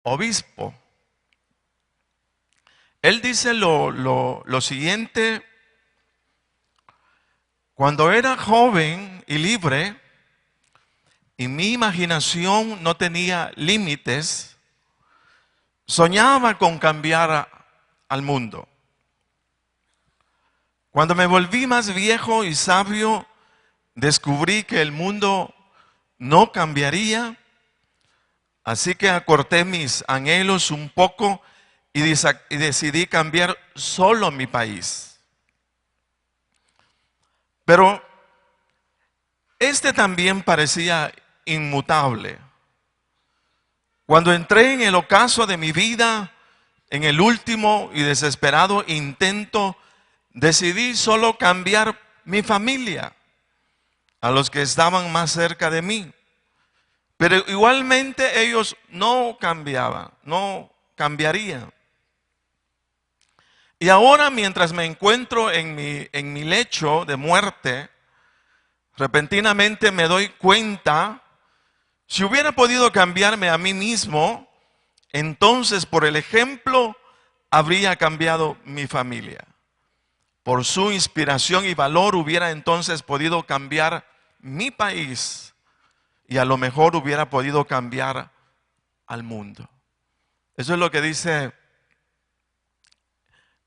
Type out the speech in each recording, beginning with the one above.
obispo. Él dice lo siguiente: cuando era joven y libre, y mi imaginación no tenía límites, soñaba con cambiar al mundo. Cuando me volví más viejo y sabio, descubrí que el mundo no cambiaría, así que acorté mis anhelos un poco y decidí cambiar solo mi país. Pero este también parecía inmutable. Cuando entré en el ocaso de mi vida, en el último y desesperado intento, decidí solo cambiar mi familia, a los que estaban más cerca de mí. Pero igualmente ellos no cambiaban, no cambiarían. Y ahora, mientras me encuentro en mi lecho de muerte, repentinamente me doy cuenta, si hubiera podido cambiarme a mí mismo, entonces por el ejemplo habría cambiado mi familia. Por su inspiración y valor hubiera entonces podido cambiar mi país y a lo mejor hubiera podido cambiar al mundo. Eso es lo que dice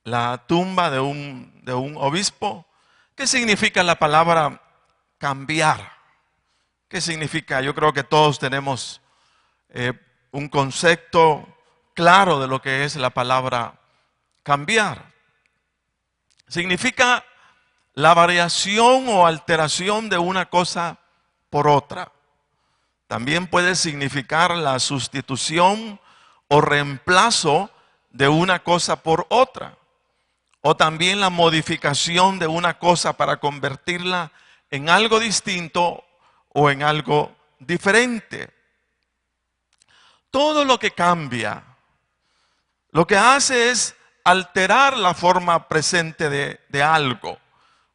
la tumba de un obispo. ¿Qué significa la palabra cambiar? ¿Qué significa? Yo creo que todos tenemos un concepto claro de lo que es la palabra cambiar. Significa la variación o alteración de una cosa por otra. También puede significar la sustitución o reemplazo de una cosa por otra. O también la modificación de una cosa para convertirla en algo distinto o en algo diferente. Todo lo que cambia, lo que hace es alterar la forma presente de algo,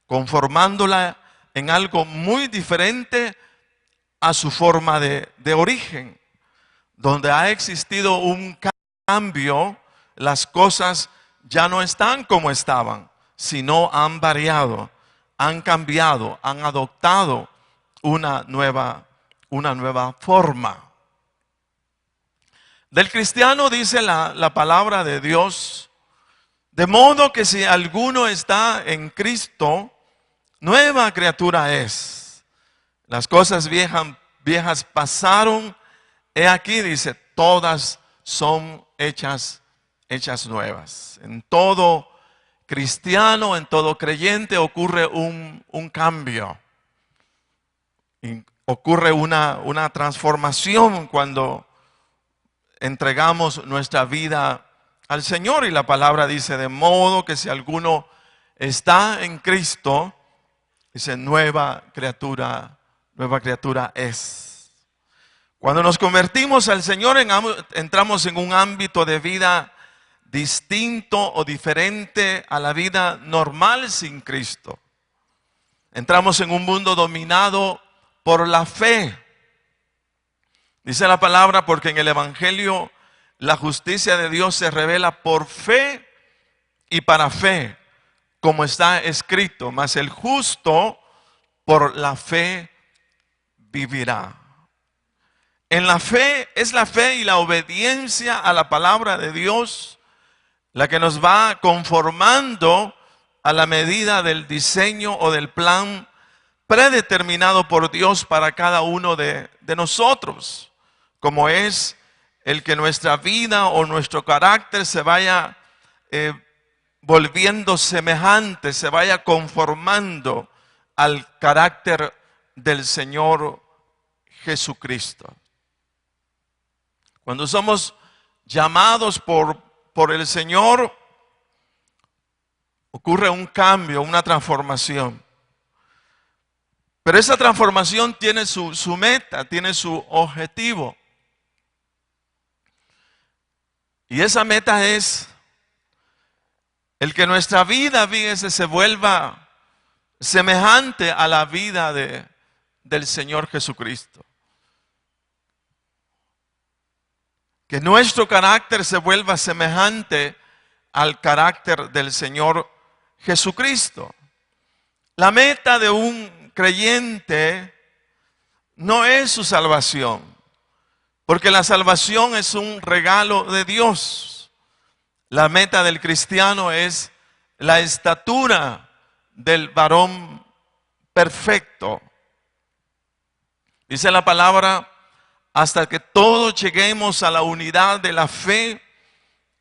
conformándola en algo muy diferente a su forma de origen. Donde ha existido un cambio, las cosas ya no están como estaban, sino han variado, han cambiado, han adoptado una nueva forma. Del cristiano dice la palabra de Dios: de modo que si alguno está en Cristo, nueva criatura es. Las cosas viejas pasaron, he aquí, dice, todas son hechas nuevas. En todo cristiano, en todo creyente ocurre un cambio. Y ocurre una transformación cuando entregamos nuestra vida al Señor. Y la palabra dice: de modo que si alguno está en Cristo, dice, nueva criatura es. Cuando nos convertimos al Señor, entramos en un ámbito de vida distinto o diferente a la vida normal sin Cristo. Entramos en un mundo dominado por la fe. Dice la palabra: porque en el Evangelio la justicia de Dios se revela por fe y para fe, como está escrito, mas el justo por la fe vivirá. En la fe, es la fe y la obediencia a la palabra de Dios la que nos va conformando a la medida del diseño o del plan predeterminado por Dios para cada uno de nosotros, como es el que nuestra vida o nuestro carácter se vaya volviendo semejante, se vaya conformando al carácter del Señor Jesucristo. Cuando somos llamados por el Señor, ocurre un cambio, una transformación. Pero esa transformación tiene su meta, tiene su objetivo. Y esa meta es el que nuestra vida, fíjese, se vuelva semejante a la vida del Señor Jesucristo. que nuestro carácter se vuelva semejante al carácter del Señor Jesucristo. La meta de un creyente no es su salvación, porque la salvación es un regalo de Dios. La meta del cristiano es la estatura del varón perfecto. Dice la palabra, hasta que todos lleguemos a la unidad de la fe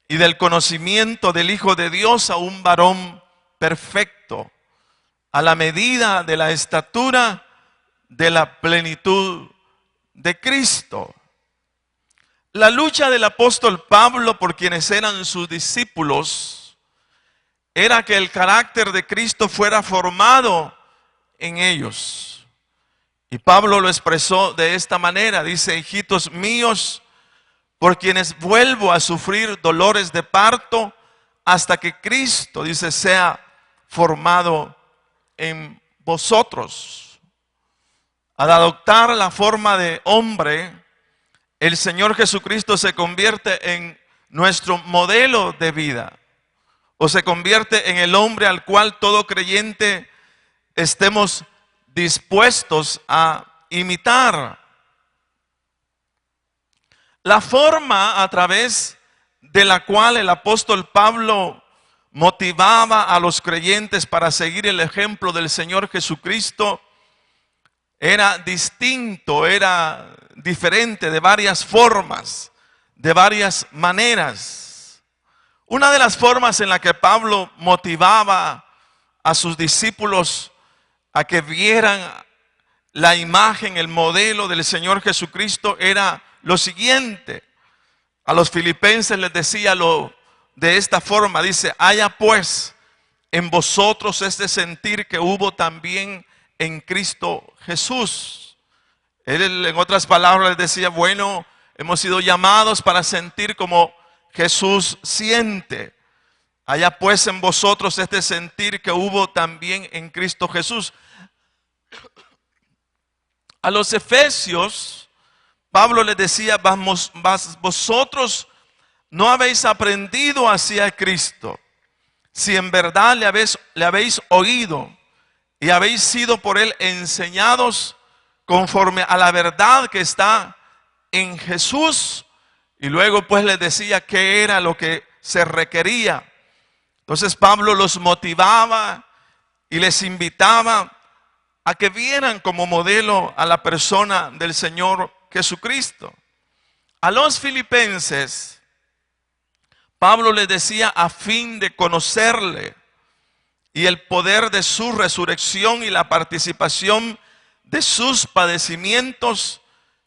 y del conocimiento del Hijo de Dios, a un varón perfecto, a la medida de la estatura de la plenitud de Cristo. La lucha del apóstol Pablo por quienes eran sus discípulos era que el carácter de Cristo fuera formado en ellos. Y Pablo lo expresó de esta manera, dice: hijitos míos, por quienes vuelvo a sufrir dolores de parto hasta que Cristo, dice, sea formado en vosotros. Al adoptar la forma de hombre, el Señor Jesucristo se convierte en nuestro modelo de vida, o se convierte en el hombre al cual todo creyente estemos dispuestos a imitar. La forma a través de la cual el apóstol Pablo motivaba a los creyentes para seguir el ejemplo del Señor Jesucristo era distinto, era diferente, de varias formas, de varias maneras. Una de las formas en la que Pablo motivaba a sus discípulos a que vieran la imagen, el modelo del Señor Jesucristo era lo siguiente. A los filipenses les decía de esta forma, dice: haya pues en vosotros este sentir que hubo también en Cristo Jesús. Él, en otras palabras, les decía: bueno, hemos sido llamados para sentir como Jesús siente. Haya pues en vosotros este sentir que hubo también en Cristo Jesús. A los efesios, Pablo les decía: vosotros no habéis aprendido así a Cristo, si en verdad le habéis oído y habéis sido por él enseñados conforme a la verdad que está en Jesús. Y luego pues les decía qué era lo que se requería. Entonces Pablo los motivaba y les invitaba a que vieran como modelo a la persona del Señor Jesucristo. A los filipenses, Pablo les decía: a fin de conocerle y el poder de su resurrección y la participación de sus padecimientos,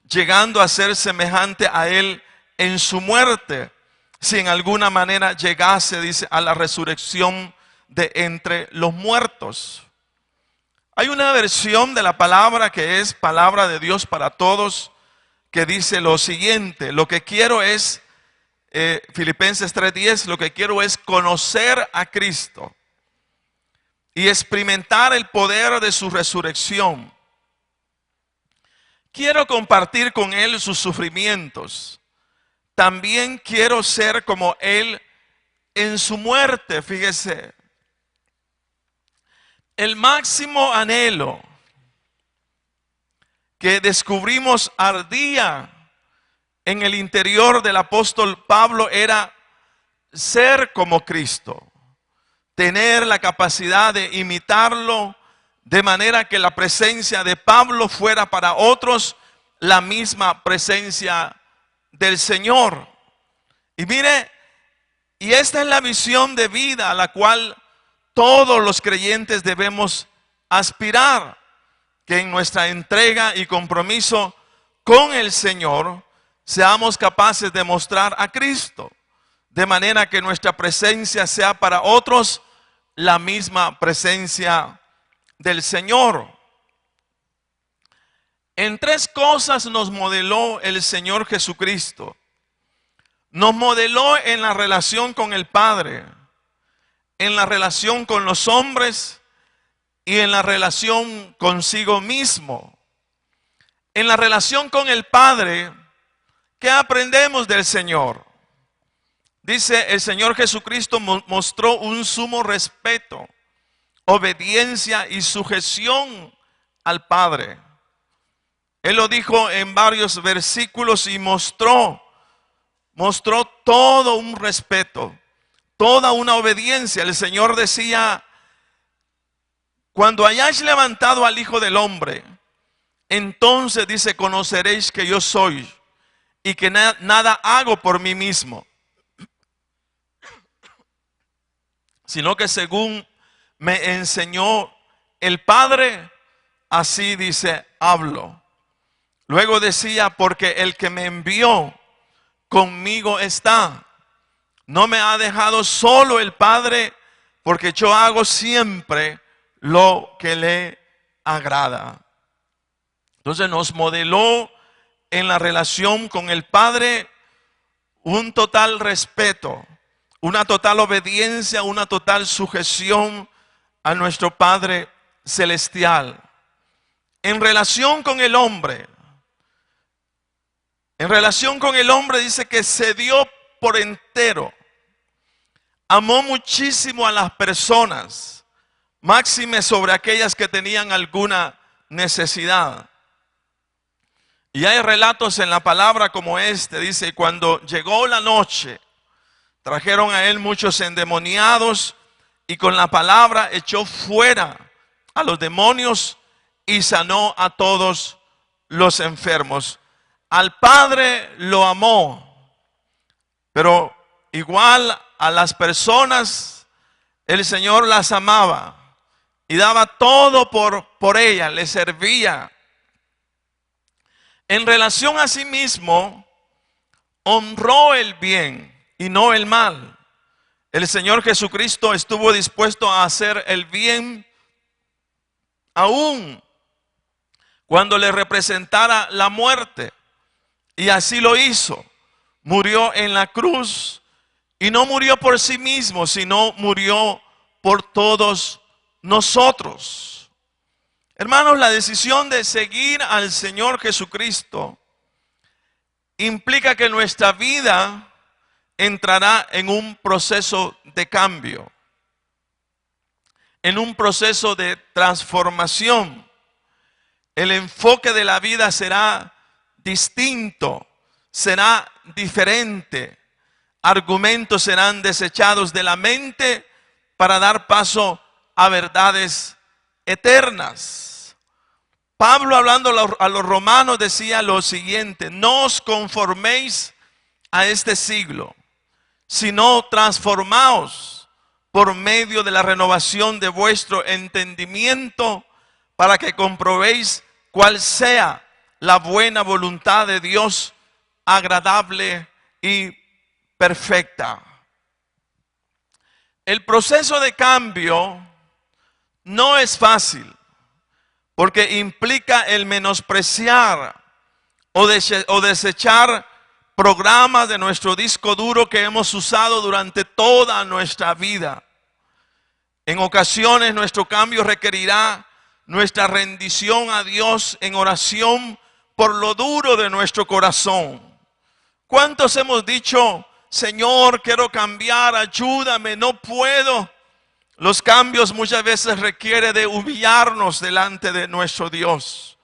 llegando a ser semejante a él en su muerte, si en alguna manera llegase, dice, a la resurrección de entre los muertos. Hay una versión de la palabra que es palabra de Dios para todos, que dice lo siguiente: lo que quiero es, Filipenses 3:10, lo que quiero es conocer a Cristo y experimentar el poder de su resurrección. Quiero compartir con Él sus sufrimientos. También quiero ser como Él en su muerte. Fíjese, el máximo anhelo que descubrimos ardía en el interior del apóstol Pablo era ser como Cristo, tener la capacidad de imitarlo, de manera que la presencia de Pablo fuera para otros la misma presencia del Señor. Y mire, y esta es la visión de vida a la cual todos los creyentes debemos aspirar, que en nuestra entrega y compromiso con el Señor seamos capaces de mostrar a Cristo, de manera que nuestra presencia sea para otros la misma presencia del Señor. En tres cosas nos modeló el Señor Jesucristo. Nos modeló en la relación con el Padre, en la relación con los hombres y en la relación consigo mismo. En la relación con el Padre, ¿Qué aprendemos del Señor? Dice, el Señor Jesucristo mostró un sumo respeto, obediencia y sujeción al Padre. Él lo dijo en varios versículos y mostró todo un respeto, toda una obediencia. El Señor decía, cuando hayáis levantado al Hijo del Hombre, entonces dice, conoceréis que yo soy y que nada hago por mí mismo, sino que según me enseñó el Padre, así dice, hablo. Luego decía, porque el que me envió conmigo está. No me ha dejado solo el Padre, porque yo hago siempre lo que le agrada. Entonces nos modeló en la relación con el Padre un total respeto, una total obediencia, una total sujeción a nuestro Padre celestial. En relación con el hombre, dice que se dio por entero. Amó muchísimo a las personas, máxime sobre aquellas que tenían alguna necesidad. Y hay relatos en la palabra como este, dice, cuando llegó la noche, trajeron a él muchos endemoniados y con la palabra echó fuera a los demonios y sanó a todos los enfermos. Al Padre lo amó, pero igual a las personas el Señor las amaba y daba todo por ellas, les servía. En relación a sí mismo, honró el bien y no el mal. El Señor Jesucristo estuvo dispuesto a hacer el bien aún cuando le representara la muerte. Y así lo hizo. Murió en la cruz y no murió por sí mismo, sino murió por todos nosotros. Hermanos, la decisión de seguir al Señor Jesucristo implica que nuestra vida entrará en un proceso de cambio, en un proceso de transformación. El enfoque de la vida será distinto, será diferente. Argumentos serán desechados de la mente para dar paso a verdades eternas. Pablo, hablando a los romanos, decía lo siguiente: no os conforméis a este siglo, sino transformaos por medio de la renovación de vuestro entendimiento, para que comprobéis cuál sea la buena voluntad de Dios, agradable y perfecta. El proceso de cambio no es fácil, porque implica el menospreciar o desechar programas de nuestro disco duro que hemos usado durante toda nuestra vida. En ocasiones nuestro cambio requerirá nuestra rendición a Dios en oración por lo duro de nuestro corazón. ¿Cuántos hemos dicho: Señor, quiero cambiar, ayúdame, no puedo? Los cambios muchas veces requieren de humillarnos delante de nuestro Dios,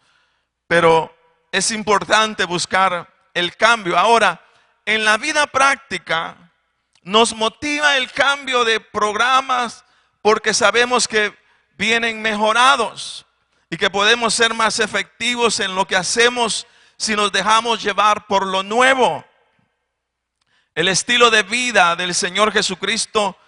pero es importante buscar el cambio. Ahora, en la vida práctica nos motiva el cambio de programas porque sabemos que vienen mejorados y que podemos ser más efectivos en lo que hacemos si nos dejamos llevar por lo nuevo. El estilo de vida del Señor Jesucristo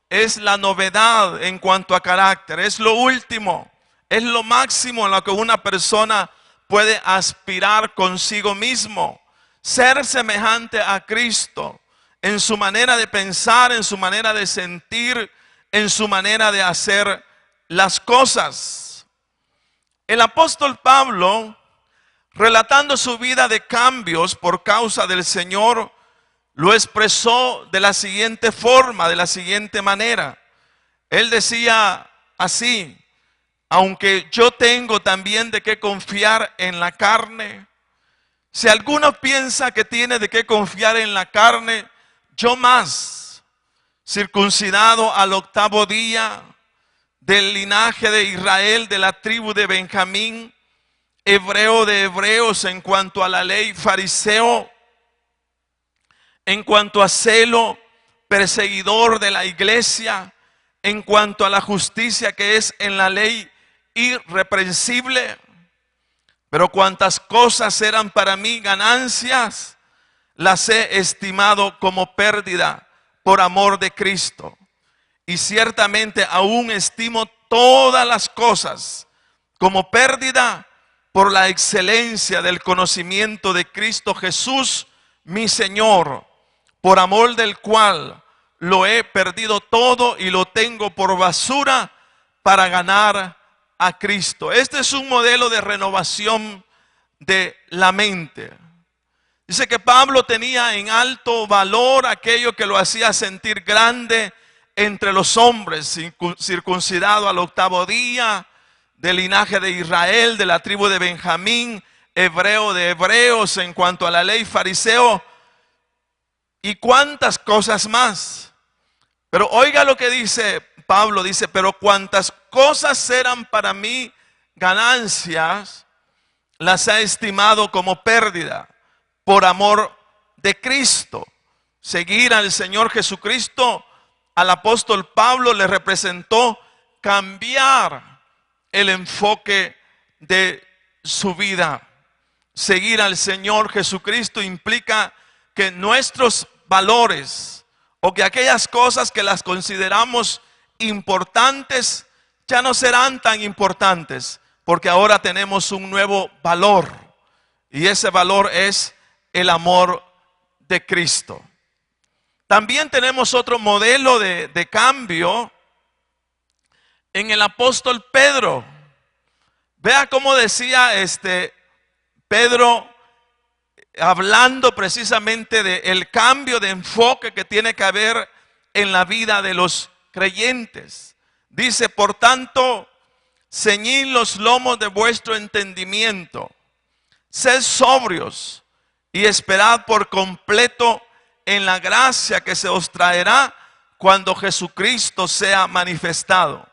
es la novedad en cuanto a carácter, es lo último, es lo máximo en lo que una persona puede aspirar consigo mismo. Ser semejante a Cristo en su manera de pensar, en su manera de sentir, en su manera de hacer las cosas. El apóstol Pablo, relatando su vida de cambios por causa del Señor, lo expresó de la siguiente forma, de la siguiente manera. Él decía así: aunque yo tengo también de qué confiar en la carne, Si alguno piensa que tiene de qué confiar en la carne, yo más, circuncidado al 8º día, del linaje de Israel, de la tribu de Benjamín, hebreo de hebreos en cuanto a la ley, fariseo en cuanto a celo, perseguidor de la iglesia, en cuanto a la justicia que es en la ley, irreprensible. Pero cuantas cosas eran para mí ganancias, las he estimado como pérdida por amor de Cristo. Y ciertamente aún estimo todas las cosas como pérdida por la excelencia del conocimiento de Cristo Jesús, mi Señor, por amor del cual lo he perdido todo y lo tengo por basura para ganar a Cristo. Este es un modelo de renovación de la mente. Dice que Pablo tenía en alto valor aquello que lo hacía sentir grande entre los hombres, circuncidado al 8º día, del linaje de Israel, de la tribu de Benjamín, hebreo de hebreos, en cuanto a la ley, fariseo, y cuántas cosas más. Pero oiga lo que dice Pablo, dice, pero cuantas cosas eran para mí ganancias, las he estimado como pérdida por amor de Cristo. Seguir al Señor Jesucristo, al apóstol Pablo le representó cambiar el enfoque de su vida. Seguir al Señor Jesucristo implica que nuestros valores o que aquellas cosas que las consideramos importantes ya no serán tan importantes, porque ahora tenemos un nuevo valor, y ese valor es el amor de Cristo. También tenemos otro modelo de cambio en el apóstol Pedro. Vea cómo decía Pedro, hablando precisamente del cambio de enfoque que tiene que haber en la vida de los creyentes. Dice, por tanto, ceñid los lomos de vuestro entendimiento, sed sobrios y esperad por completo en la gracia que se os traerá cuando Jesucristo sea manifestado.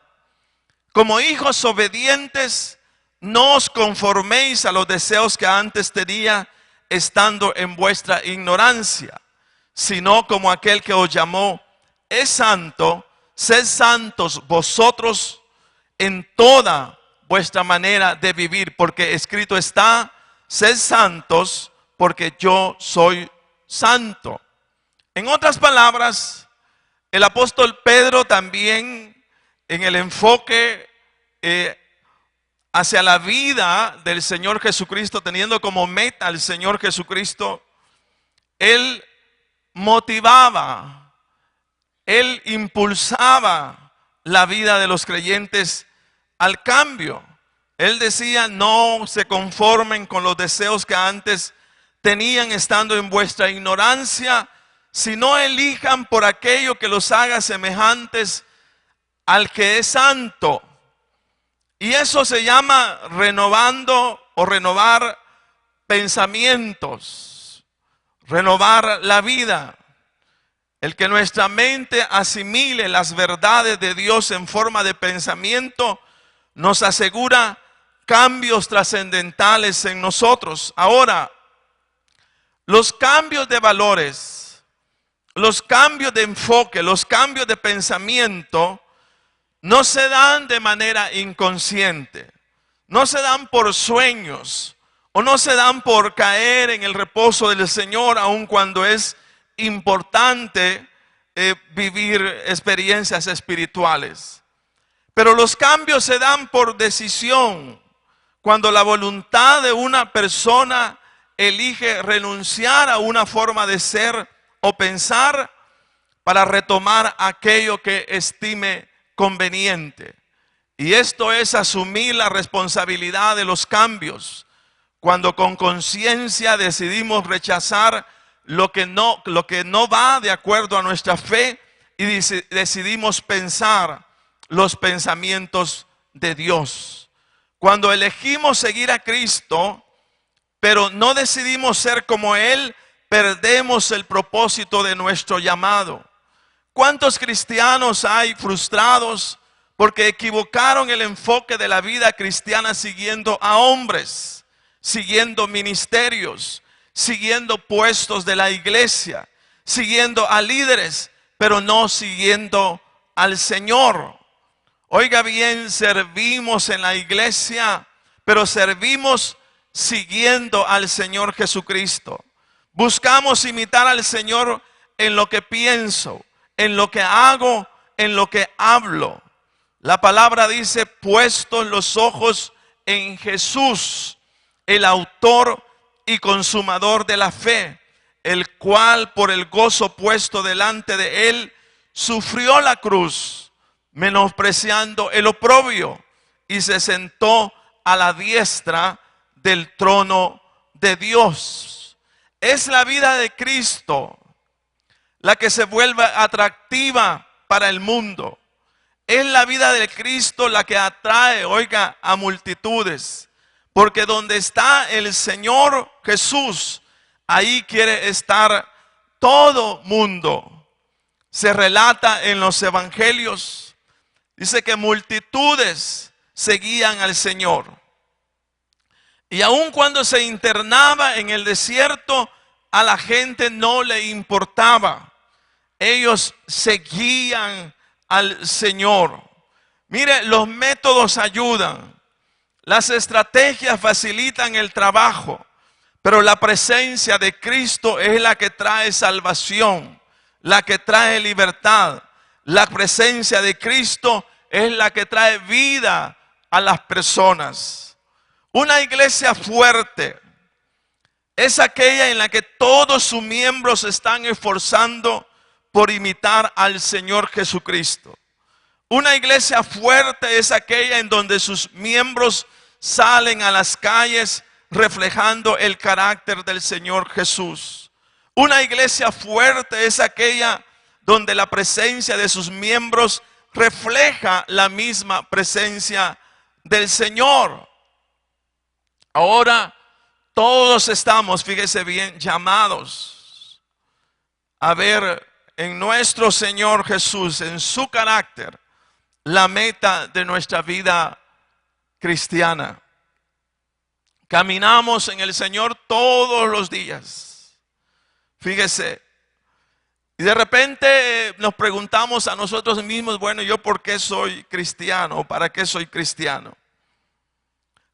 Como hijos obedientes, no os conforméis a los deseos que antes tenía estando en vuestra ignorancia, sino como aquel que os llamó es santo, sed santos vosotros en toda vuestra manera de vivir, porque escrito está, sed santos porque yo soy santo. En otras palabras, el apóstol Pedro también en el enfoque hacia la vida del Señor Jesucristo, teniendo como meta al Señor Jesucristo, él motivaba, él impulsaba la vida de los creyentes al cambio. Él decía, no se conformen con los deseos que antes tenían estando en vuestra ignorancia, sino elijan por aquello que los haga semejantes al que es santo. Y eso se llama renovando o renovar pensamientos, renovar la vida. El que nuestra mente asimile las verdades de Dios en forma de pensamiento nos asegura cambios trascendentales en nosotros. Ahora, los cambios de valores, los cambios de enfoque, los cambios de pensamiento no se dan de manera inconsciente, no se dan por sueños o no se dan por caer en el reposo del Señor, aun cuando es importante vivir experiencias espirituales. Pero los cambios se dan por decisión, cuando la voluntad de una persona elige renunciar a una forma de ser o pensar para retomar aquello que estime conveniente. Y esto es asumir la responsabilidad de los cambios, cuando con conciencia decidimos rechazar lo que no va de acuerdo a nuestra fe y decidimos pensar los pensamientos de Dios. Cuando elegimos seguir a Cristo, pero no decidimos ser como Él, perdemos el propósito de nuestro llamado. ¿Cuántos cristianos hay frustrados porque equivocaron el enfoque de la vida cristiana siguiendo a hombres, siguiendo ministerios, siguiendo puestos de la iglesia, siguiendo a líderes, pero no siguiendo al Señor? Oiga bien, servimos en la iglesia, pero servimos siguiendo al Señor Jesucristo. Buscamos imitar al Señor en lo que pienso, en lo que hago, en lo que hablo. La palabra dice, puestos los ojos en Jesús, el autor y consumador de la fe, el cual por el gozo puesto delante de él, sufrió la cruz, menospreciando el oprobio, y se sentó a la diestra del trono de Dios. Es la vida de Cristo la que se vuelve atractiva para el mundo. Es la vida de Cristo la que atrae, oiga, a multitudes. Porque donde está el Señor Jesús, ahí quiere estar todo mundo. Se relata en los evangelios, dice que multitudes seguían al Señor. Y aun cuando se internaba en el desierto, a la gente no le importaba. Ellos seguían al Señor. Mire, los métodos ayudan. Las estrategias facilitan el trabajo. Pero la presencia de Cristo es la que trae salvación, la que trae libertad. La presencia de Cristo es la que trae vida a las personas. Una iglesia fuerte es aquella en la que todos sus miembros se están esforzando por imitar al Señor Jesucristo. Una iglesia fuerte es aquella en donde sus miembros salen a las calles reflejando el carácter del Señor Jesús. Una iglesia fuerte es aquella donde la presencia de sus miembros refleja la misma presencia del Señor. Ahora todos estamos, fíjese bien, llamados a ver en nuestro Señor Jesús, en su carácter, la meta de nuestra vida cristiana. Caminamos en el Señor todos los días. Fíjese, y de repente nos preguntamos a nosotros mismos, bueno, ¿yo por qué soy cristiano? ¿Para qué soy cristiano?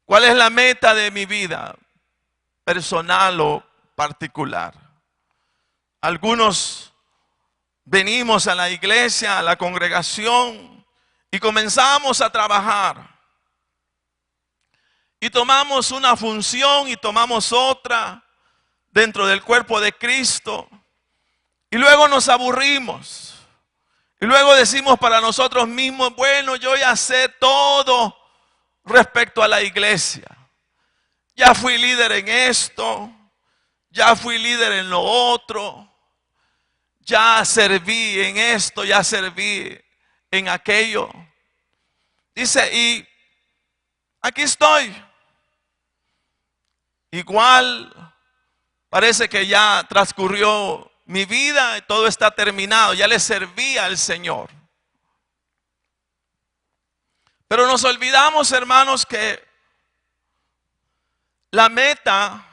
¿Cuál es la meta de mi vida personal o particular? Algunos venimos a la iglesia, a la congregación y comenzamos a trabajar. Y tomamos una función y tomamos otra dentro del cuerpo de Cristo. Y luego nos aburrimos. Y luego decimos para nosotros mismos, bueno, yo ya sé todo respecto a la iglesia. Ya fui líder en esto, ya fui líder en lo otro, ya serví en esto, ya serví en aquello. Dice, y aquí estoy. Igual parece que ya transcurrió mi vida y todo está terminado, ya le serví al Señor. Pero nos olvidamos, hermanos, que la meta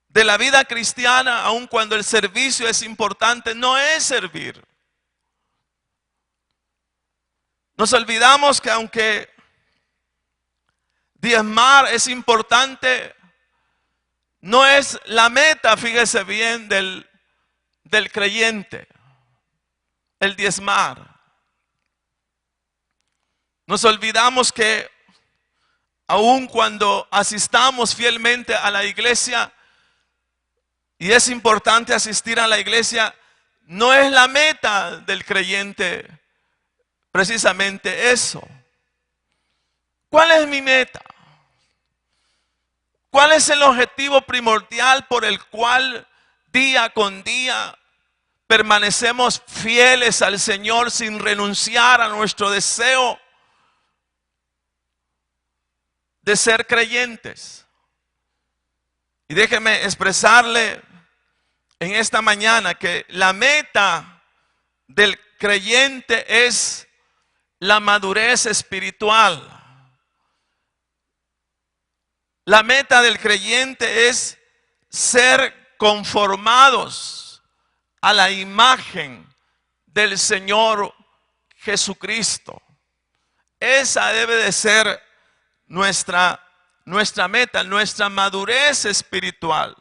de la vida cristiana, aun cuando el servicio es importante, no es servir. Nos olvidamos que aunque diezmar es importante, no es la meta, fíjese bien, del creyente, el diezmar. Nos olvidamos que aun cuando asistamos fielmente a la iglesia, y es importante asistir a la iglesia, no es la meta del creyente precisamente eso. ¿Cuál es mi meta? ¿Cuál es el objetivo primordial por el cual día con día permanecemos fieles al Señor sin renunciar a nuestro deseo de ser creyentes? Y déjeme expresarle en esta mañana que la meta del creyente es la madurez espiritual. La meta del creyente es ser conformados a la imagen del Señor Jesucristo. Esa debe de ser nuestra meta, nuestra madurez espiritual.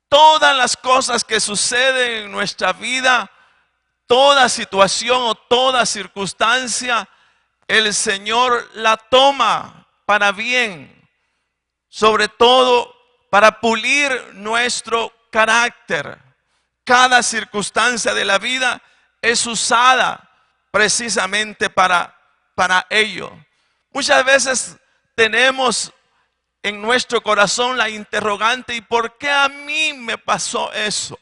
Todas las cosas que suceden en nuestra vida, toda situación o toda circunstancia, el Señor la toma para bien. Sobre todo para pulir nuestro carácter. Cada circunstancia de la vida es usada precisamente para ello. Muchas veces tenemos en nuestro corazón la interrogante: ¿y por qué a mí me pasó eso?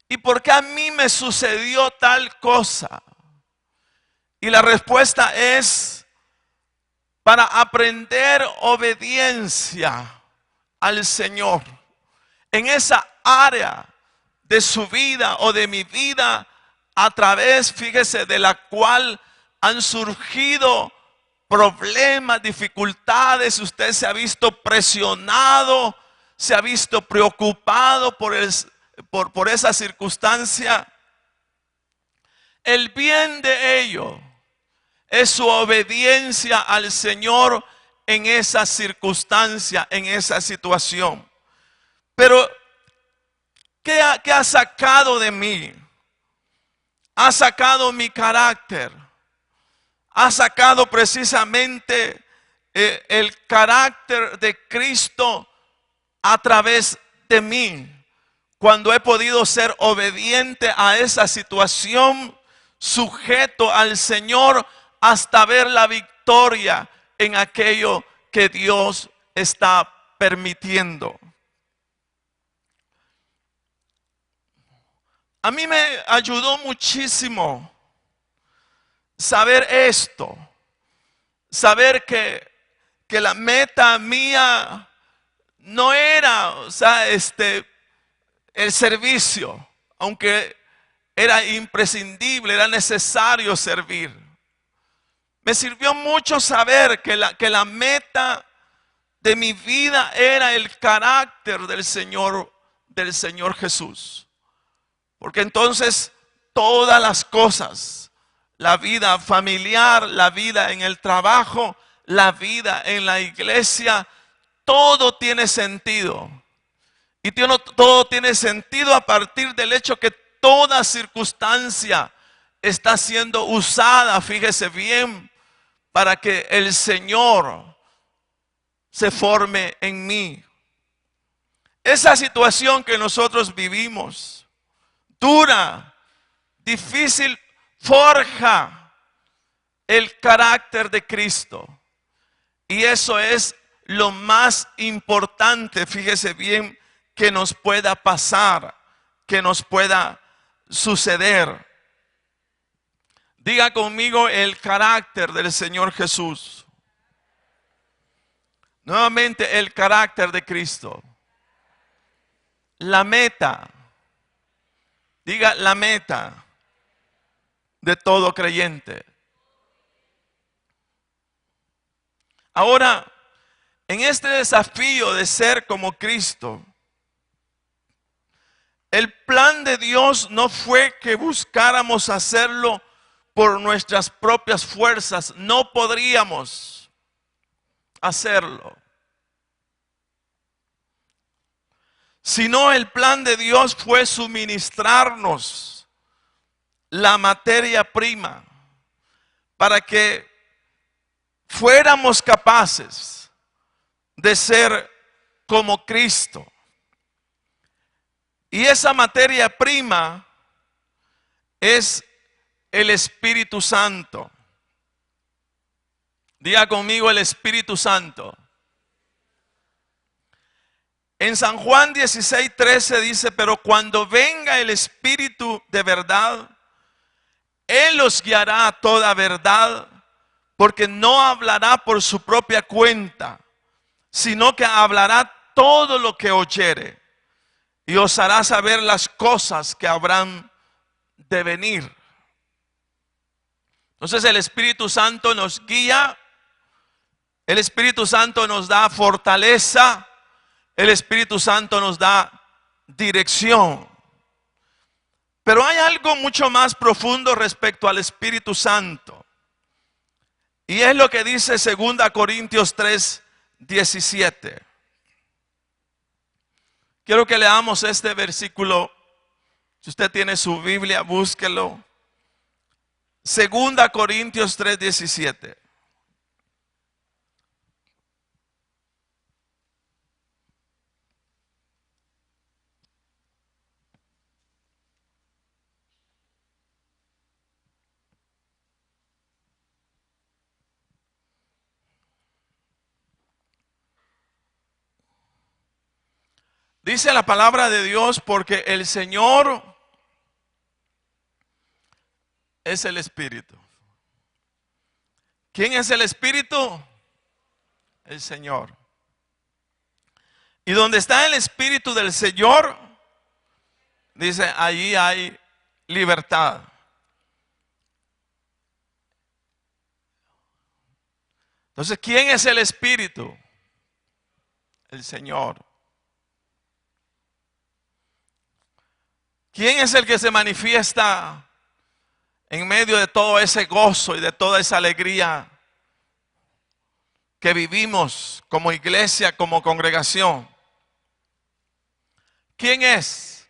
¿Y por qué a mí me sucedió tal cosa? Y la respuesta es: para aprender obediencia al Señor. En esa área de su vida o de mi vida, a través, fíjese, de la cual han surgido problemas, dificultades. Usted se ha visto presionado, se ha visto preocupado por esa circunstancia. El bien de ello es su obediencia al Señor en esa circunstancia, en esa situación. Pero, ¿qué ha sacado de mí? Ha sacado mi carácter. Ha sacado precisamente el carácter de Cristo a través de mí. Cuando he podido ser obediente a esa situación, sujeto al Señor, hasta ver la victoria en aquello que Dios está permitiendo. A mí me ayudó muchísimo saber esto, saber que la meta mía no era, el servicio, aunque era imprescindible, era necesario servir. Me sirvió mucho saber que la meta de mi vida era el carácter del Señor Jesús. Porque entonces todas las cosas, la vida familiar, la vida en el trabajo, la vida en la iglesia, todo tiene sentido. Y todo tiene sentido a partir del hecho que toda circunstancia está siendo usada, fíjese bien, para que el Señor se forme en mí. Esa situación que nosotros vivimos, dura, difícil, forja el carácter de Cristo. Y eso es lo más importante, fíjese bien, que nos pueda pasar, que nos pueda suceder. Diga conmigo: el carácter del Señor Jesús. Nuevamente, el carácter de Cristo. La meta. Diga: la meta de todo creyente. Ahora, en este desafío de ser como Cristo, el plan de Dios no fue que buscáramos hacerlo por nuestras propias fuerzas. No podríamos hacerlo. Sino el plan de Dios fue suministrarnos la materia prima para que fuéramos capaces de ser como Cristo. Y esa materia prima es el Espíritu Santo. Diga conmigo: el Espíritu Santo. En San Juan 16:13 dice: pero cuando venga el Espíritu de verdad, Él os guiará a toda verdad, porque no hablará por su propia cuenta, sino que hablará todo lo que oyere, y os hará saber las cosas que habrán de venir. Entonces el Espíritu Santo nos guía, el Espíritu Santo nos da fortaleza, el Espíritu Santo nos da dirección. Pero hay algo mucho más profundo respecto al Espíritu Santo. Y es lo que dice 2 Corintios 3:17. Quiero que leamos este versículo. Si usted tiene su Biblia, búsquelo. 2 Corintios 3:17. Dice la palabra de Dios, porque el Señor es el Espíritu. ¿Quién es el Espíritu? El Señor. Y donde está el Espíritu del Señor, dice, allí hay libertad. Entonces, ¿quién es el Espíritu? El Señor. ¿Quién es el que se manifiesta en medio de todo ese gozo y de toda esa alegría que vivimos como iglesia, como congregación? ¿Quién es?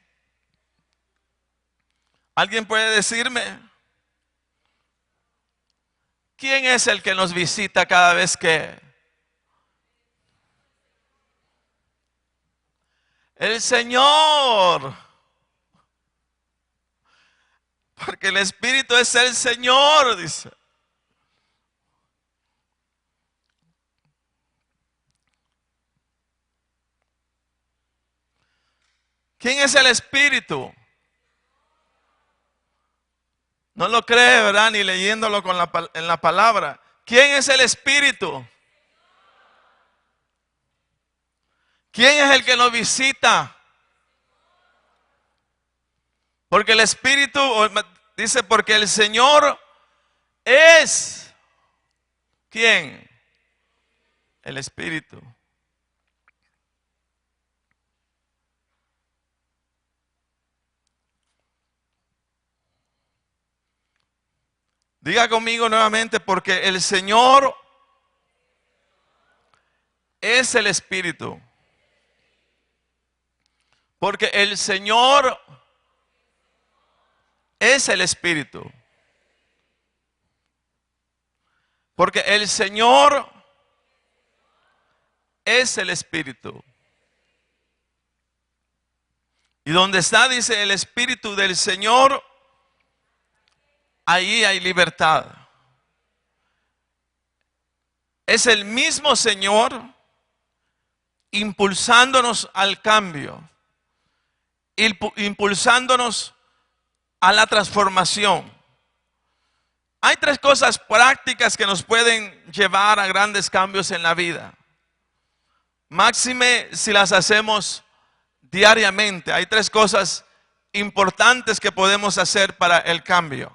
¿Alguien puede decirme? ¿Quién es el que nos visita cada vez que? El Señor. Porque el Espíritu es el Señor, dice. ¿Quién es el Espíritu? No lo cree, ¿verdad? Ni leyéndolo en la palabra. ¿Quién es el Espíritu? ¿Quién es el que nos visita? Porque el Espíritu, dice, porque el Señor es, ¿quién? El Espíritu. Diga conmigo nuevamente, porque el Señor es el Espíritu. Porque el Señor es el Espíritu. Porque el Señor es el Espíritu. Y donde está, dice, el Espíritu del Señor, ahí hay libertad. Es el mismo Señor impulsándonos al cambio, impulsándonos a la transformación. Hay tres cosas prácticas que nos pueden llevar a grandes cambios en la vida. Máxime si las hacemos diariamente. Hay tres cosas importantes que podemos hacer para el cambio.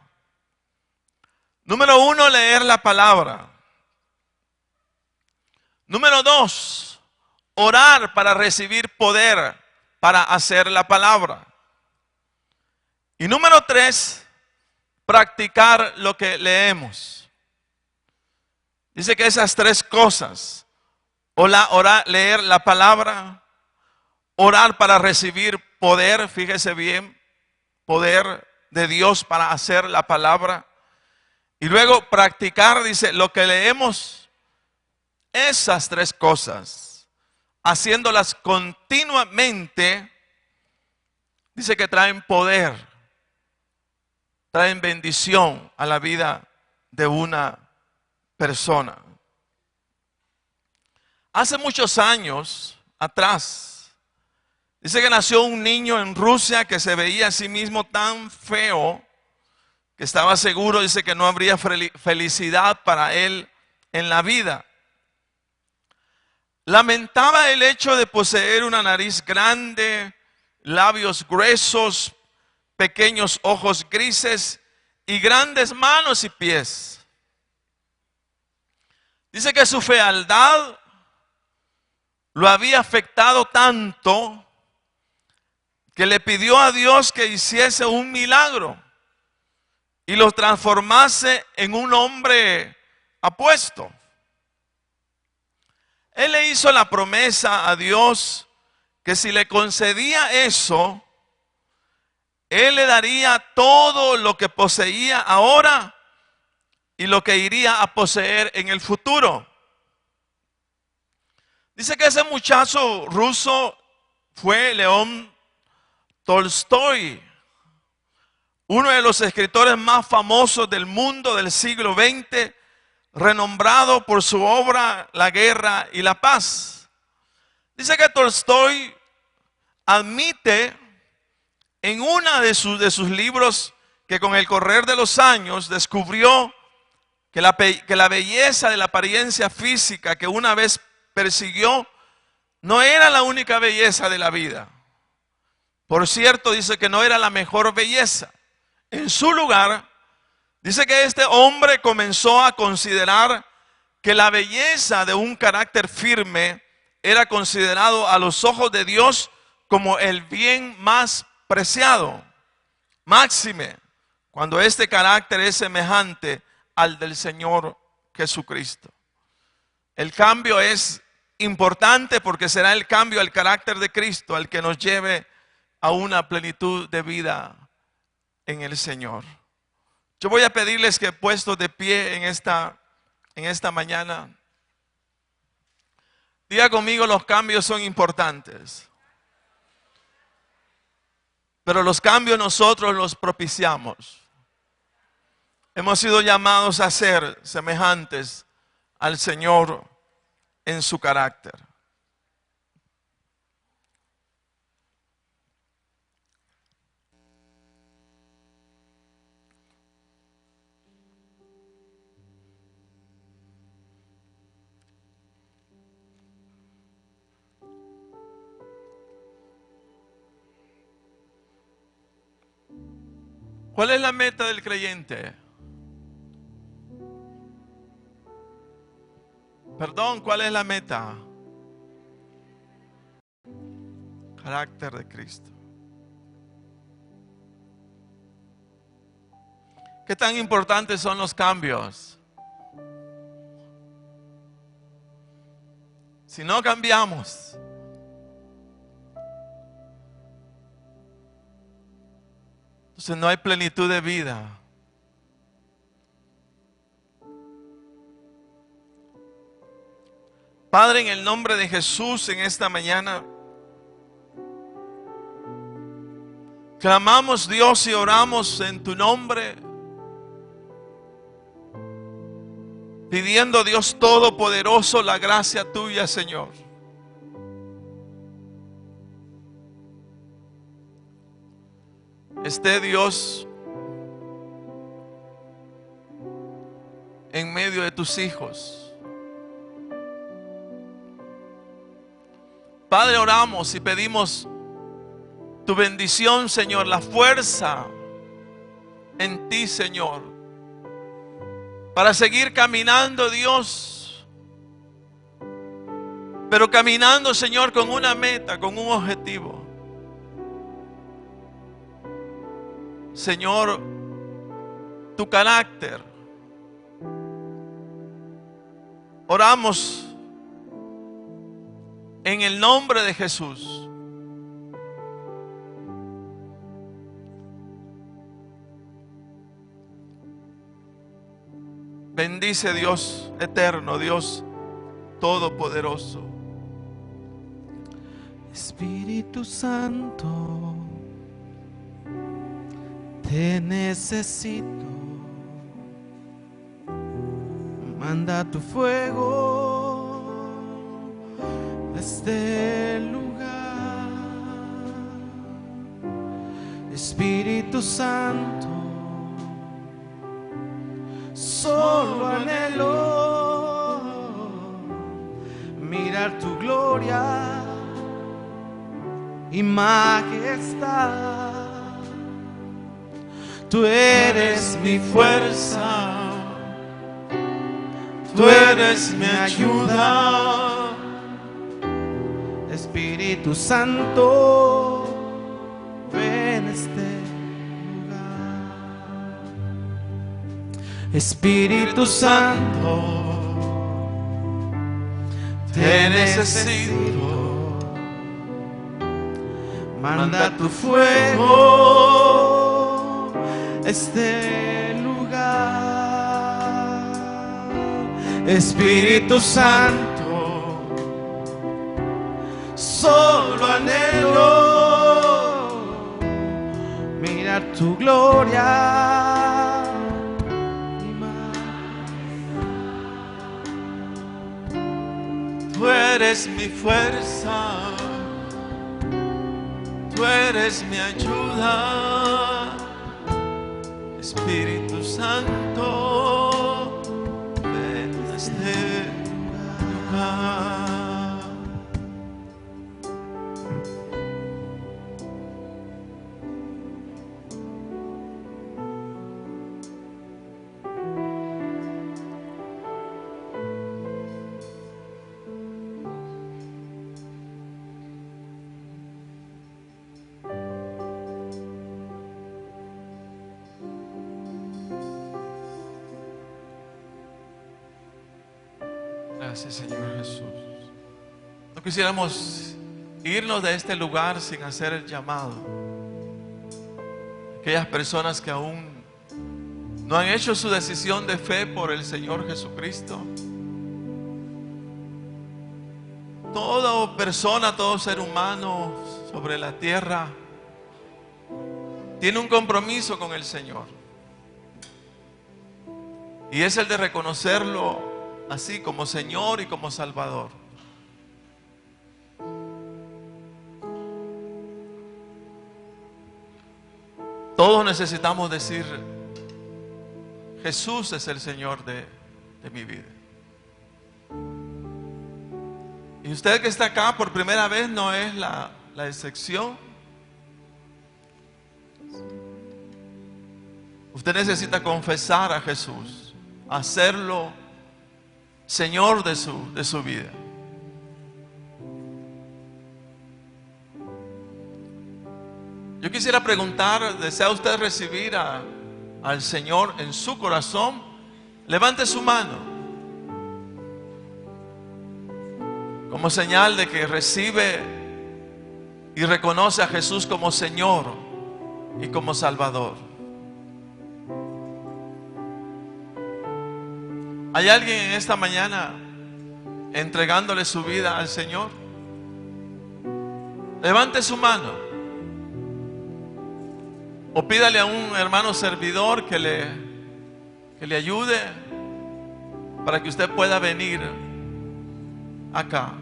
Número 1, leer la palabra. Número 2, orar para recibir poder para hacer la palabra. Y número 3, practicar lo que leemos. Dice que esas tres cosas, orar, leer la palabra, orar para recibir poder, fíjese bien, poder de Dios para hacer la palabra. Y luego practicar, dice, lo que leemos, esas tres cosas, haciéndolas continuamente, dice que traen poder, traen bendición a la vida de una persona. Hace muchos años atrás, dice que nació un niño en Rusia que se veía a sí mismo tan feo que estaba seguro, dice, que no habría felicidad para él en la vida. Lamentaba el hecho de poseer una nariz grande, labios gruesos, pequeños ojos grises y grandes manos y pies. Dice que su fealdad lo había afectado tanto que le pidió a Dios que hiciese un milagro y lo transformase en un hombre apuesto. Él le hizo la promesa a Dios que si le concedía eso, Él le daría todo lo que poseía ahora y lo que iría a poseer en el futuro. Dice que ese muchacho ruso fue León Tolstoy, uno de los escritores más famosos del mundo del siglo XX, renombrado por su obra La guerra y la paz. Dice que Tolstoy admite en uno de sus libros que con el correr de los años descubrió que la belleza de la apariencia física que una vez persiguió no era la única belleza de la vida. Por cierto, dice que no era la mejor belleza. En su lugar, dice que este hombre comenzó a considerar que la belleza de un carácter firme era considerado a los ojos de Dios como el bien más preciado. Máxime, cuando este carácter es semejante al del Señor Jesucristo. El cambio es importante porque será el cambio al carácter de Cristo el que nos lleve a una plenitud de vida en el Señor. Yo voy a pedirles que puestos de pie en esta mañana, diga conmigo: los cambios son importantes, pero los cambios nosotros los propiciamos. Hemos sido llamados a ser semejantes al Señor en su carácter. ¿Cuál es la meta del creyente? Perdón, ¿cuál es la meta? Carácter de Cristo. ¿Qué tan importantes son los cambios? Si no cambiamos, entonces no hay plenitud de vida. Padre, en el nombre de Jesús, en esta mañana, clamamos, Dios, y oramos en tu nombre, pidiendo, Dios Todopoderoso, la gracia tuya, Señor. Esté Dios en medio de tus hijos. Padre, oramos y pedimos tu bendición, Señor, la fuerza en ti, Señor, para seguir caminando, Dios, pero caminando, Señor, con una meta, con un objetivo. Señor, tu carácter. Oramos en el nombre de Jesús. Bendice, Dios eterno, Dios todopoderoso. Espíritu Santo, te necesito. Manda tu fuego desde el lugar. Espíritu Santo, solo anhelo mirar tu gloria. gloria y majestad. Tú eres mi fuerza, tú eres mi ayuda. Espíritu Santo, ven a este lugar. Espíritu Santo, te necesito. Manda tu fuego a este lugar. Espíritu Santo, solo anhelo mirar tu gloria y más. Tú eres mi fuerza, tú eres mi ayuda. Espíritu Santo, ven a este lugar. Gracias, Señor Jesús. No quisiéramos irnos de este lugar sin hacer el llamado. Aquellas personas que aún no han hecho su decisión de fe por el Señor Jesucristo. Toda persona, todo ser humano sobre la tierra tiene un compromiso con el Señor. Y es el de reconocerlo así como Señor y como Salvador. Todos necesitamos decir: Jesús es el Señor de mi vida. Y usted que está acá por primera vez no es la excepción. Usted necesita confesar a Jesús, hacerlo Señor de su vida. Yo quisiera preguntar: ¿desea usted recibir al Señor en su corazón? Levante su mano como señal de que recibe y reconoce a Jesús como Señor y como Salvador. ¿Hay alguien en esta mañana entregándole su vida al Señor? Levante su mano. O pídale a un hermano servidor que le ayude para que usted pueda venir acá.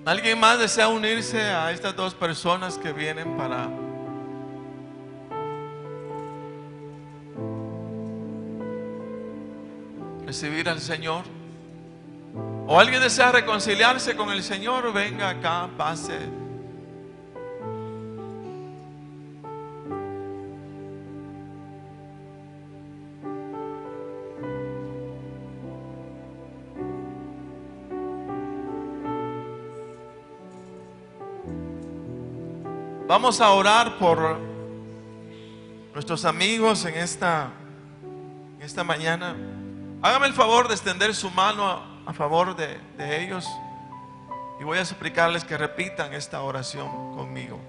¿Alguien más desea unirse a estas dos personas que vienen para recibir al Señor? ¿O alguien desea reconciliarse con el Señor? Venga acá, pase. Vamos a orar por nuestros amigos en esta mañana. Hágame el favor de extender su mano a favor de ellos. Y voy a suplicarles que repitan esta oración conmigo.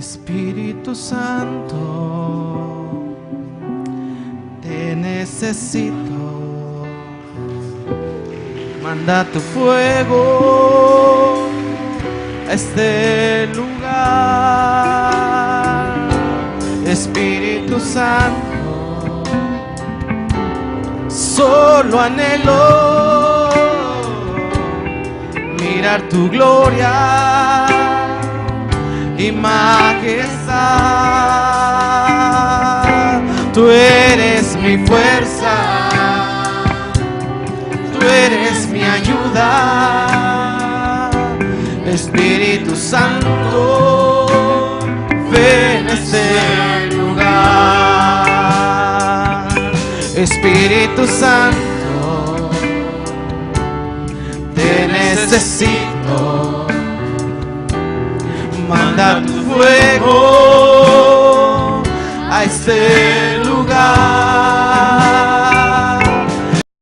Espíritu Santo, te necesito. Manda tu fuego a este lugar. Espíritu Santo, solo anhelo mirar tu gloria y majestad. Tú eres mi fuerza, tú eres mi ayuda. Espíritu Santo, ven a este lugar. Espíritu Santo, te necesito. Manda tu fuego a este